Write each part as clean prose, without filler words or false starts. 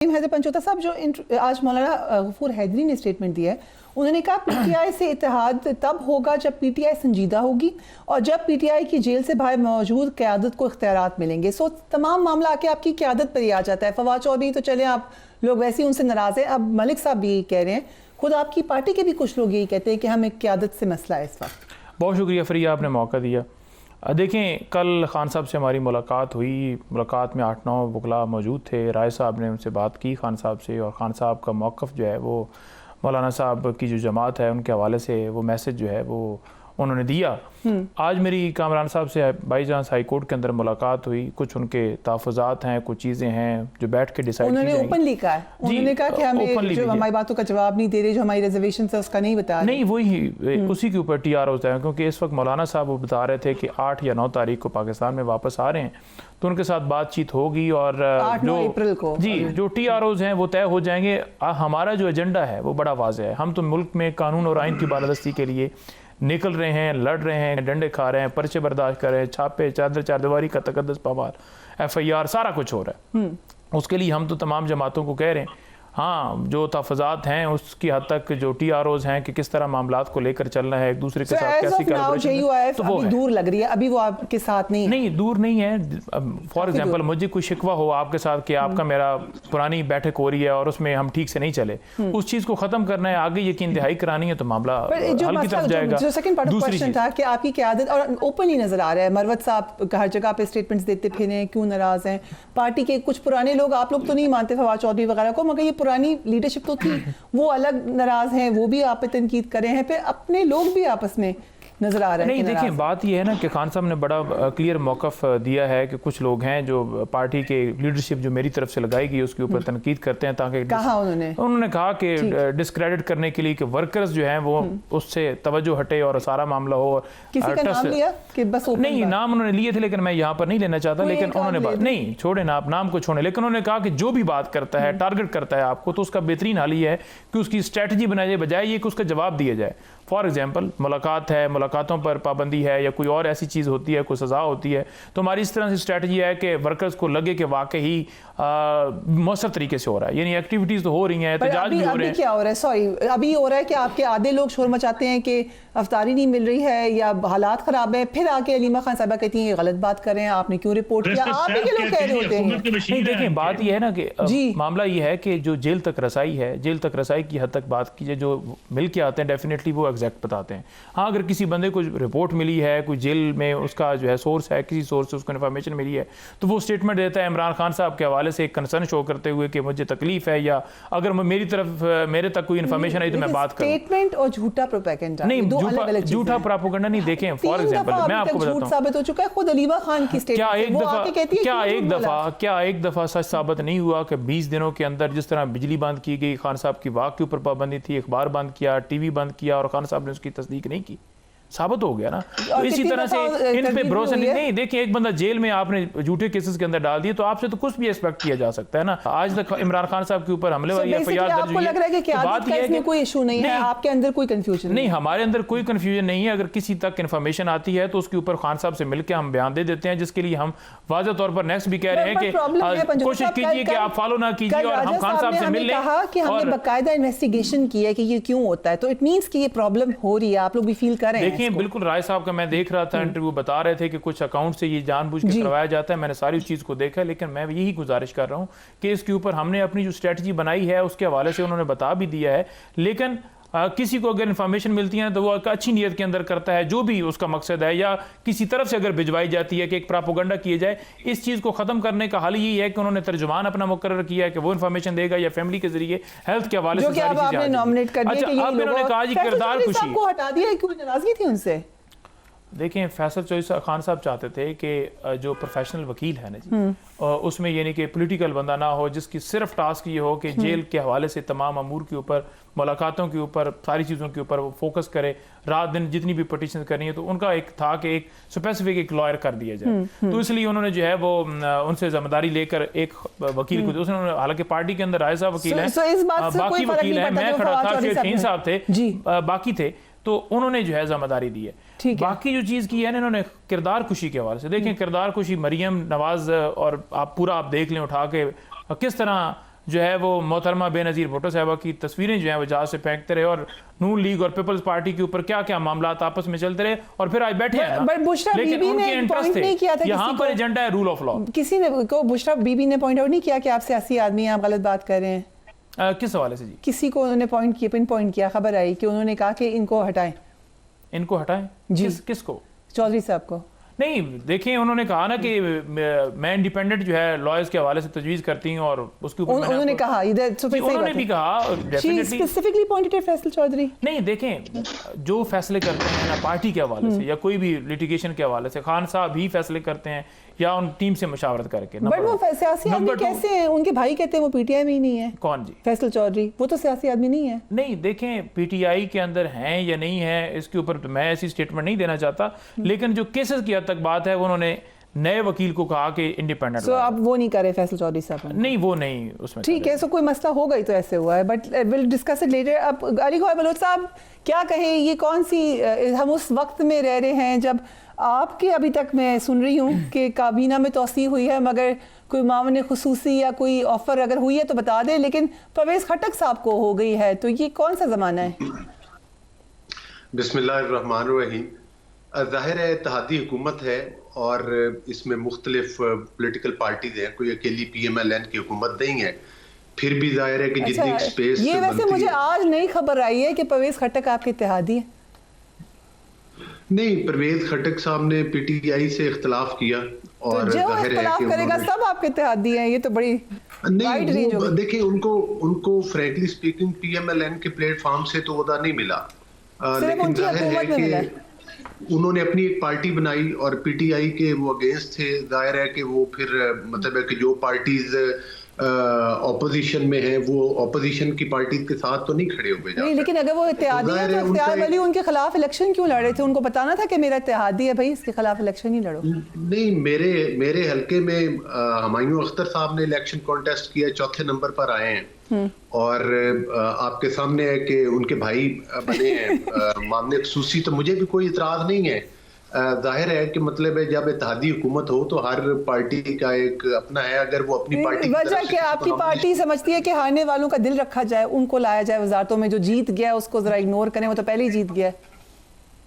हैदर पंचोता साहब, जो आज मौलाना गफूर हैदरी ने स्टेटमेंट दिया है, उन्होंने कहा पीटीआई से इत्तेहाद तब होगा जब पीटीआई संजीदा होगी और जब पीटीआई की जेल से बाहर मौजूद क़यादत को इख्तियारात मिलेंगे। सो तमाम मामला आके आपकी क़यादत पर ही आ जाता है। फवाद चौधरी तो चले, आप लोग वैसे ही उनसे नाराज़ हैं, अब मलिक साहब भी यही कह रहे हैं, खुद आपकी पार्टी के भी कुछ लोग यही कहते हैं कि हम एक क़यादत से मसला है इस वक्त। बहुत शुक्रिया फरिया, आपने मौका दिया। देखें, कल खान साहब से हमारी मुलाकात हुई। मुलाकात में 8-9 वकला मौजूद थे। राय साहब ने उनसे बात की खान साहब से, और खान साहब का मौक़िफ़ जो है वो मौलाना साहब की जो जमात है उनके हवाले से वो मैसेज जो है वो उन्होंने दिया। आज मेरी कामरान साहब से बाईजान हाई कोर्ट के अंदर मुलाकात हुई। कुछ उनके तहफ़्फ़ुज़ात हैं, कुछ चीज़ें हैं जो बैठ के डिसाइड उन्होंने ओपनली कहा है, उन्होंने कहा कि हमें जो हमारी बातों का जवाब नहीं दे रहे, जो हमारी रिजर्वेशन है उसका नहीं बता रहे। नहीं, वही उसी के ऊपर TR होता है, क्योंकि इस वक्त मौलाना साहब वो बता रहे थे कि 8 या 9 तारीख को पाकिस्तान में वापस आ रहे हैं, तो उनके साथ बातचीत होगी और 8-9 अप्रैल को जी जो TROs हैं वो तय हो जाएंगे। हमारा जो एजेंडा है वो बड़ा वाज़ेह है। हम तो मुल्क में कानून और आइन की बालादस्ती के लिए निकल रहे हैं, लड़ रहे हैं, डंडे खा रहे हैं, पर्चे बर्दाश्त कर रहे हैं, छापे, चादर चारदीवारी का तकद्दस पामार, FIR सारा कुछ हो रहा है। उसके लिए हम तो तमाम जमातों को कह रहे हैं, हाँ जो तहफ़्फ़ुज़ात हैं उसकी हद तक जो TROs हैं कि किस तरह मामलात को लेकर चलना है, एक दूसरे के साथ कैसी कोलैबोरेशन, तो वो दूर लग रही है, अभी वो आपके साथ नहीं दूर नहीं है। फॉर एग्जांपल मुझे कोई शिकवा हो आपके साथ कि आपका मेरा पुरानी बैठक हो रही है और उसमें हम ठीक से नहीं चले, उस चीज़ को ख़त्म करना है, आगे यकीन दहाई करानी है, तो मामला हल की तरफ जाएगा। जो सेकंड पार्ट ऑफ क्वेश्चन था कि आपकी क़यादत, और ओपनली नजर आ रहा है मरवत साहब हर जगह पे स्टेटमेंट्स देते फिरे, क्यों नाराज़ हैं पार्टी के कुछ पुराने लोग, आप लोग तो नहीं मानते फवाद चौधरी वगैरह को, मगर ये पुरानी लीडरशिप तो थी, वो अलग नाराज हैं, वो भी आप पे तनकीद कर रहे हैं, फिर अपने लोग भी आपस में नजर आ रहा है। नहीं देखिए, बात यह है ना कि खान साहब ने बड़ा क्लियर मौक़िफ़ दिया है कि कुछ लोग हैं जो पार्टी के लीडरशिप जो मेरी तरफ से लगाई गई उसके ऊपर तनकीद करते हैं, ताकि उन्होंने कहा कि डिस्क्रेडिट करने के लिए कि वर्कर्स जो हैं वो उससे तवज्जो हटे और सारा मामला हो। किसी का नाम लिया कि बस नहीं, नाम उन्होंने लिए थे लेकिन मैं यहाँ पर नहीं लेना चाहता, लेकिन उन्होंने बात नहीं छोड़े ना, आप नाम को छोड़े, लेकिन उन्होंने कहा कि जो भी बात करता है, टारगेट करता है आपको, तो उसका बेहतरीन हल ये है कि उसकी स्ट्रैटेजी बनाई जाए, बजाय ये कि उसका जवाब दिया जाए। फॉर एग्जाम्पल मुलाकात है, मुलाकातों पर पाबंदी है या कोई और ऐसी चीज़ होती है, कोई सज़ा होती है, तो हमारी इस तरह से स्ट्रैटेजी है कि वर्कर्स को लगे कि वाकई मौसर तरीके से हो रहा है, यानी एक्टिविटीज़ तो हो रही हैं, एहतजाज भी हो रहे हैं। क्या हो रहा है, सॉरी, अभी हो रहा है कि आपके आधे लोग शोर मचाते हैं कि अफ्तारी नहीं मिल रही है या हालात ख़राब है, फिर आके अलीमा खान साहबा कहती हैं ये गलत बात कर रहे हैं, आपने क्यों रिपोर्ट किया, आप ही के लोग कह रहे होते हैं। नहीं देखें, बात यह है ना कि मामला ये है कि जो जेल तक रसाई है, जेल तक रसाई की हद तक बात कीजिए, जो मिल के आते हैं डेफिनेटली वो एग्जैक्ट बताते हैं। हाँ, अगर किसी बंदे को रिपोर्ट मिली है, कोई जेल में उसका जो है सोर्स है, किसी सोर्स से उसको इन्फॉर्मेशन मिली है, तो वो स्टेटमेंट देता है इमरान खान साहब के हवाले से एक कंसर्न शो करते हुए कि मुझे तकलीफ है, या अगर मेरी तरफ मेरे तक कोई इन्फॉर्मेशन आई तो मैं बात करूं। स्टेटमेंट और झूठा प्रोपेगेंडा नहीं, झूठा प्रोपेगेंडा नहीं। देखें, फॉर एग्जांपल मैं आपको बताता हूं, साबित हो चुका है, खुद अलीमा खान की स्टेटमेंट, क्या एक दफा सच साबित नहीं हुआ कि 20 दिनों के अंदर जिस तरह बिजली बंद की गई, खान साहब की वाक के ऊपर पाबंदी थी, अखबार बंद किया, TV बंद किया, और खान साहब ने उसकी तस्दीक नहीं की, साबित हो गया ना। तो इसी तरह से इन पे भरोसा नहीं। देखिए, एक बंदा जेल में आपने झूठे केसेस के अंदर डाल दिए, तो आपसे तो कुछ भी एक्सपेक्ट किया जा सकता है ना। आज तक इमरान खान साहब के ऊपर हमले वाली FIR दर्ज हुई है, तो बात यह है कि कोई इशू नहीं है, आपके अंदर कोई कंफ्यूजन नहीं, हमारे अंदर कोई कंफ्यूजन नहीं है। अगर किसी तक इन्फॉर्मेशन आती है तो उसके ऊपर खान साहब से मिलकर हम बयान दे देते हैं, जिसके लिए हम वाज़ेह तौर पर नेक्स्ट भी कह रहे हैं कि कोशिश कीजिए कि आप फॉलो ना कीजिए और हम खान साहब से मिल लें। कहा कि हमने बाकायदा इन्वेस्टिगेशन की है कि ये क्यों होता है, तो इट मींस कि ये प्रॉब्लम हो रही है, आप लोग भी फील कर रहे हैं। देखिए, बिल्कुल राय साहब का मैं देख रहा था इंटरव्यू, बता रहे थे कि कुछ अकाउंट से ये जानबूझ के करवाया जाता है। मैंने सारी उस चीज़ को देखा, लेकिन मैं यही गुजारिश कर रहा हूँ कि इसके ऊपर हमने अपनी जो स्ट्रेटजी बनाई है उसके हवाले से उन्होंने बता भी दिया है, लेकिन किसी को अगर इन्फॉर्मेशन मिलती है तो वो एक अच्छी नीयत के अंदर करता है, जो भी उसका मकसद है, या किसी तरफ से अगर भिजवाई जाती है कि एक प्रोपेगेंडा किए जाए, इस चीज़ को ख़त्म करने का हल यही है कि उन्होंने तर्जुमान अपना मुकर्रर किया है कि वो इन्फॉर्मेशन देगा या फैमिली के जरिए हेल्थ के हवाले से सारी चीज़ें। अब इन्होंने कहा जी किरदार खुशी को हटा दिया, क्यों नाराजगी थी उनसे? देखें, फैसल चौधरी खान साहब चाहते थे कि जो प्रोफेशनल वकील है ना जी, उसमें यानी कि पॉलिटिकल बंदा ना हो, जिसकी सिर्फ टास्क ये हो कि जेल के हवाले से तमाम अमूर के ऊपर, मुलाकातों के ऊपर, सारी चीज़ों के ऊपर वो फोकस करे, रात दिन जितनी भी पटिशन करनी है, तो उनका एक था कि एक स्पेसिफिक एक लॉयर कर दिया जाए। तो इसलिए उन्होंने जो है वो उनसे जिम्मेदारी लेकर एक वकील को, उसने, हालांकि पार्टी के अंदर राय साहब वकील हैं, बाकी वकील हैं, मैं खड़ा था, शेख साहब थे, बाकी थे, तो उन्होंने जो है जिम्मेदारी दी है। बाकी जो चीज़ की है ना इन्होंने किरदार खुशी के हवाले से, देखें किरदार खुशी, मरियम नवाज, और आप पूरा आप देख लें उठा के किस तरह जो है वो मोहतरमा बेनज़ीर भुट्टो साहबा की तस्वीरें जो है वो जहाज से फेंकते रहे और नून लीग और पीपल्स पार्टी के ऊपर क्या क्या मामला आपस में चलते रहे और फिर आज बैठे हैं ना। बट बुशरा लेकिन बीबी उनके ने इंटरेस्ट पॉइंट नहीं किया था यहाँ किसी पर को। एजेंडा है रूल ऑफ लॉ। किसी ने को बुशरा बीबी ने पॉइंट आउट नहीं किया कि आप सियासी आदमी हैं, आप गलत बात कर रहे हैं। किस हवाले से जी? किसी को उन्होंने पॉइंट किया, पिन पॉइंट किया, खबर आई कि उन्होंने कहा कि इनको हटाएं। इनको हटाएं? जी। किसको? चौधरी साहब को। नहीं, देखिए उन्होंने कहा ना कि मैं इंडिपेंडेंट जो है लॉयर्स के हवाले से तजवीज़ करती हूँ और उसके ऊपर उन्होंने कहा इधर उन्होंने भी कहा specifically pointed at Faisal Chaudhary. नहीं, देखें जो फैसले करते हैं ना पार्टी के हवाले से या कोई भी लिटिगेशन के हवाले से, खान साहब ही फैसले करते हैं या उन टीम से मशावरत करके। बट वो सियासी आदमी कैसे हैं? उनके भाई कहते हैं वो पीटीआई में ही नहीं है। कौन जी? फैसल चौधरी। वो तो सियासी आदमी नहीं है। नहीं, देखें पीटीआई के अंदर हैं या नहीं है इसके ऊपर तो मैं ऐसी स्टेटमेंट नहीं देना चाहता, लेकिन जो केसेस की हद तक बात है उन्होंने नए वकील को कहा कि इंडिपेंडेंट। सो आप वो नहीं करे फैसल चौधरी साहब? नहीं, वो नहीं उसमें। ठीक है, सो कोई मसला होगा ही तो ऐसे हुआ है, but will discuss it later. अब अली गौहर बलोच साहब क्या कहें, ये कौन सी हम उस वक्त में रह रहे हैं जब आपके अभी तक मैं सुन रही हूँ कि काबीना में तोसी हुई है, मगर कोई मामले खुसूसी या कोई ऑफर अगर हुई है तो बता दें, लेकिन परवेज खटक साहब को हो गई है, तो ये कौन सा ज़माना है? बिस्मिल्लाहिर्रहमानिर्रहीम। ज़ाहिर है इत्तेहादी हुकूमत है और इसमें मुख्तलिफ पॉलिटिकल पार्टीज हैं, कोई अकेली PMLN की हुकूमत नहीं है। फिर भी जाहिर है कि जितनी स्पेस ये वैसे मुझे आज नई खबर आई है कि परवेज खटक आपके इत्तेहादी है। नहीं, परवेज खटक साहब ने PTI से इख्तलाफ किया और तो जो इख्तलाफ करेगा सब आपके इत्तेहादी हैं, ये तो बड़ी वाइड रेंज हो गई। देखिए उनको फ्रैंकली स्पीकिंग PMLN के प्लेटफॉर्म से तो ओहदा नहीं मिला, लेकिन जाहिर है कि उन्होंने अपनी एक पार्टी बनाई और PTI के वो अगेंस्ट थे। जाहिर है कि वो फिर मतलब है कि जो पार्टीज ऑपोजिशन में है वो ऑपोजिशन की पार्टी के साथ तो नहीं खड़े हुए। नहीं, लेकिन अगर वो इत्तेहादी है तो इख्तियार वली उनके खिलाफ इलेक्शन क्यों लड़ रहे थे? उनको बताना था कि मेरा इत्तेहादी है भाई, इसके खिलाफ इलेक्शन ही लड़ो। नहीं, मेरे हल्के में हुमायूं अख्तर साहब ने इलेक्शन कॉन्टेस्ट किया, चौथे नंबर पर आए हैं और आपके सामने है कि उनके भाई बने हैं मामले खसूसी, तो मुझे भी कोई इतराज नहीं है। जाहिर है कि मतलब है जब इत्तेहादी हुकूमत हो तो हर पार्टी का एक अपना है। अगर वो अपनी पार्टी वजह क्या आपकी पार्टी समझती है कि हारने वालों का दिल रखा जाए, उनको लाया जाए वजारतों में, जो जीत गया उसको जरा इग्नोर करें, वो तो पहले ही जीत गया।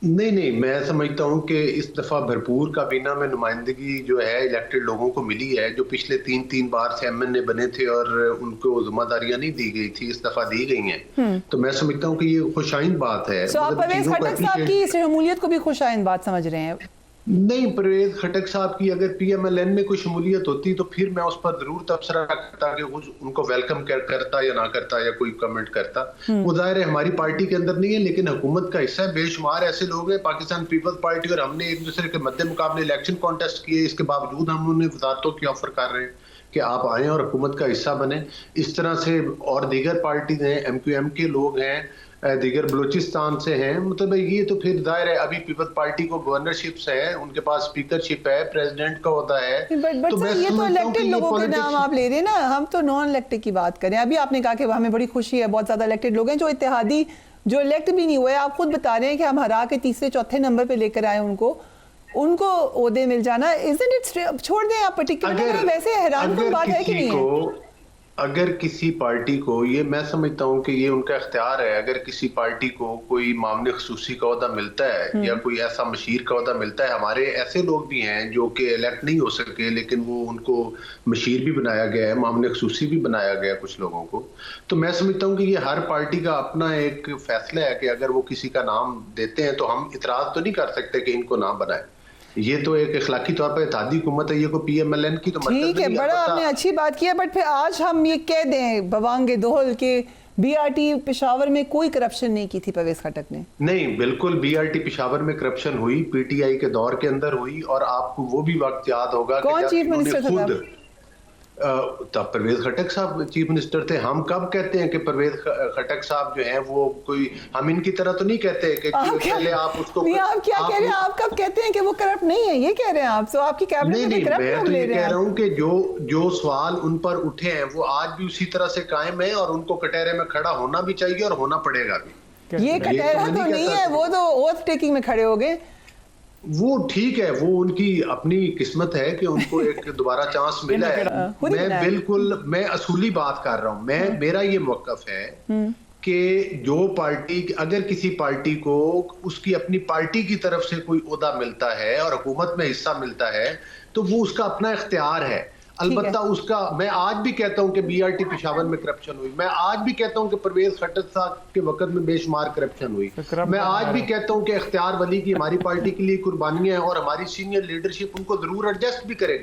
नहीं, मैं समझता हूँ कि इस दफा भरपूर काबीना में नुमाइंदगी जो है इलेक्टेड लोगों को मिली है, जो पिछले तीन बार से MNA बने थे और उनको जिम्मेदारियां नहीं दी गई थी, इस दफा दी गई हैं। तो मैं समझता हूँ कि ये खुशाइंद बात है। आप परवेज खटक साहब की शमूलियत को भी खुशाइंद बात समझ रहे हैं? नहीं, परवेज खटक साहब की अगर PMLN में कोई शमूलियत होती तो फिर मैं उस पर जरूर तबसरा करता कि उनको वेलकम करता या ना करता या कोई कमेंट करता। वो जाहिर है हमारी पार्टी के अंदर नहीं है, लेकिन हुकूमत का हिस्सा है। बेशुमार ऐसे लोग हैं पाकिस्तान पीपल्स पार्टी और हमने एक दूसरे के मद्दे मुकाबले इलेक्शन कॉन्टेस्ट किए, इसके बावजूद हम उन्हें वजारतों की ऑफर कर रहे हैं कि आप आए और हुकूमत का हिस्सा बने। इस तरह से और दीगर पार्टीज हैं, MQM के लोग हैं, दीगर बलूचिस्तान से हैं। मतलब ये तो फिर जाहिर है अभी पीपल्स पार्टी को गवर्नरशिप है, उनके पास स्पीकरशिप है, प्रेसिडेंट का होता है। बट तो ये तो इलेक्टेड लोगों के नाम आप ले रहे हैं ना, हम तो नॉन इलेक्टेड की बात करें। अभी आपने कहा कि हमें बड़ी खुशी है, बहुत ज्यादा इलेक्टेड लोग हैं जो इत्तेहादी, जो इलेक्ट भी नहीं हुए। आप खुद बता रहे हैं कि हम हरा के तीसरे चौथे नंबर पे लेकर आए उनको ओहदे मिल जाना। इजंट इट, छोड़ दें आप पर्टिकुलर, वैसे हैरानकुन बात है कि नहीं है? अगर किसी पार्टी को, ये मैं समझता हूँ कि ये उनका इख्तियार है, अगर किसी पार्टी को कोई मामले खसूसी का ओहदा मिलता है या कोई ऐसा मशीर का ओहदा मिलता है, हमारे ऐसे लोग भी हैं जो कि इलेक्ट नहीं हो सके लेकिन वो उनको मशीर भी बनाया गया है, मामले खसूसी भी बनाया गया कुछ लोगों को। तो मैं समझता हूँ कि ये हर पार्टी का अपना एक फैसला है कि अगर वो किसी का नाम देते हैं तो हम इतराज तो नहीं कर सकते कि इनको नाम बनाए। ये तो एक इखलाकी तौर पर इत्तेहादी हुकूमत है, ये कोई PMLN की तो ठीक है, बड़ा आपने अच्छी बात की है। बट फिर आज हम ये कह दें बवांगे दोहल के BRT पेशावर में कोई करप्शन नहीं की थी परवेज खटक ने? नहीं, बिल्कुल BRT पेशावर में करप्शन हुई, PTI के दौर के अंदर हुई। और आपको वो भी वक्त याद होगा कौन चीफ मिनिस्टर था? तब परवेज खटक साहब चीफ मिनिस्टर थे। हम कब कहते हैं कि परवेज खटक साहब जो हैं वो कोई, हम इनकी तरह तो नहीं कहते कि पहले आप उसको, आप क्या कह रहे हैं? आप कब कहते हैं कि वो करप्ट नहीं है, ये कह रहे हैं आप? तो आपकी कैबिनेट में करप्ट मैं तो ये कह रहा हूँ कि जो सवाल उन पर उठे हैं वो आज भी उसी तरह से कायम है और उनको कटहरे में खड़ा होना भी चाहिए और होना पड़ेगा भी। ये कटहरा तो नहीं है, वो तो ओथ टेकिंग में खड़े हो गए। वो ठीक है, वो उनकी अपनी किस्मत है कि उनको एक दोबारा चांस मिला है। मैं असूली बात कर रहा हूँ। मेरा ये मौक़िफ़ है कि जो पार्टी, अगर किसी पार्टी को उसकी अपनी पार्टी की तरफ से कोई ओहदा मिलता है और हुकूमत में हिस्सा मिलता है तो वो उसका अपना इख्तियार है। अलबत्ता उसका, मैं आज भी कहता हूं कि बीआरटी पेशावर में करप्शन हुई, मैं आज भी कहता हूं कि परवेज खट्टर साहब के वक्त में बेशुमार करप्शन हुई, मैं आज भी कहता हूं कि इख्तियार वली की हमारी पार्टी के लिए कुर्बानियां हैं और हमारी सीनियर लीडरशिप उनको जरूर एडजस्ट भी करेगी।